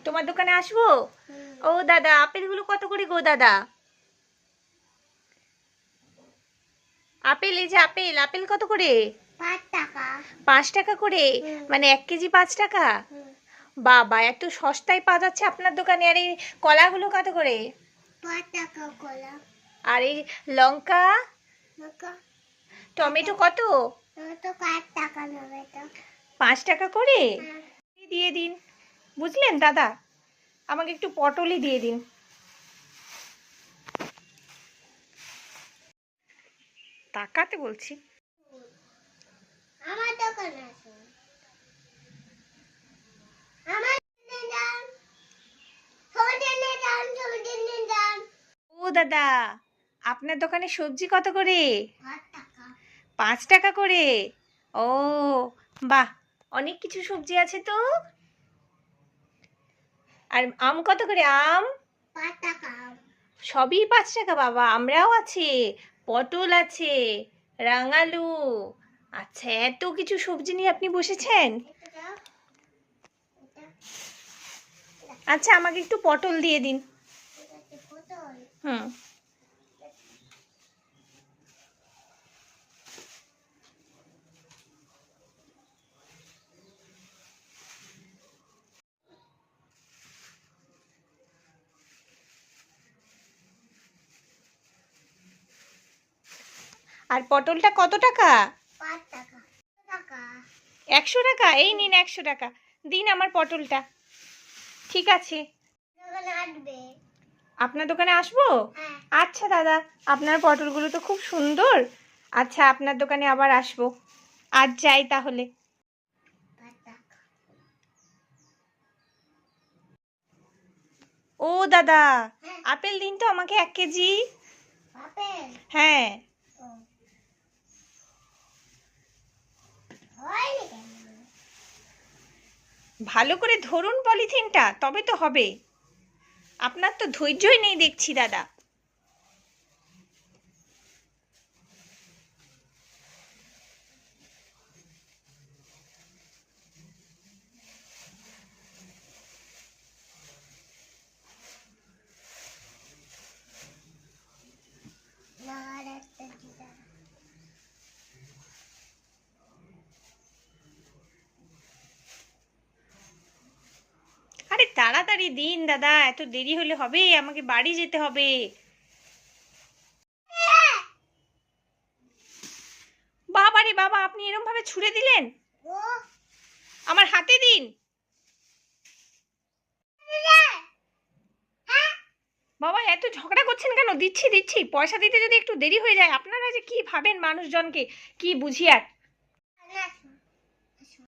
তোমার দোকানে আসবো? ও দাদা, আপেলগুলো কত করে গো দাদা? আপেল, এই যে আপেল, আপেল কত করে? 5 টাকা। 5 টাকা করে? মানে 1 কেজি 5 টাকা? বাবা, এত সস্তায় পাওয়া যাচ্ছে আপনার দোকানে। আর এই কলাগুলো কত করে? 5 টাকা কলা। আর এই লঙ্কা, লঙ্কা টমেটো কত? তো 5 টাকা নেবে তো। 5 টাকা করে? দিয়ে দিন, বুঝলেন দাদা? আমাকে একটু পটলই দিয়ে দিন। তাকাতে বলছি। আমার দোকানে আসুন। আমার দোকানে যান। সবজি নিয়ে যান, সবজি নিয়ে যান। ও দাদা, আপনার দোকানে সবজি কত করে? 5 টাকা। 5 টাকা করে? ও বাহ, অনেক কিছু সবজি আছে তো। আর আম কত করে আম? 5 টাকা। সবই 5 টাকা? বাবা, আমরাও আছে, পটল আছে, রাঙালু। আচ্ছা, এত কিছু সবজি নিয়ে আপনি বসেছেন? আচ্ছা, আমাকে একটু পটল দিয়ে দিন। হুম। আর পটলটা কত টাকা? 5 টাকা। 100 টাকা? এই নিন 100 টাকা, দিন আমার পটলটা। ঠিক আছে, দোকানে আসবে। আপনার দোকানে আসবো? হ্যাঁ। আচ্ছা দাদা, আপনার পটলগুলো তো খুব সুন্দর। আচ্ছা, আপনার দোকানে আবার আসবো। আজ যাই তাহলে। 5 টাকা। ও দাদা, হ্যাঁ। আপেল দিন তো আমাকে 1 কেজি। আপেল। হ্যাঁ। ও। হয়নি কেন? ভালো করে ধরুন পলিথিনটা, তবে তো হবে। আপনার তো ধৈর্যই নেই দেখছি দাদা। না, আর একটা দিদা। আরে তাড়াতাড়ি দিন দাদা, এত দেরি হলে হবে? আমাকে বাড়ি যেতে হবে। বাবা রে বাবা, আপনি এরকম ভাবে ছুঁড়ে দিলেন? ও। আমার হাতে দিন। বাবা, এত ঝগড়া করছেন কেন? দিচ্ছি দিচ্ছি, পয়সা দিতে যদি একটু দেরি হয়ে যায়। আপনারা যে কি ভাবেন মানুষজনকে, কি বুঝি আর।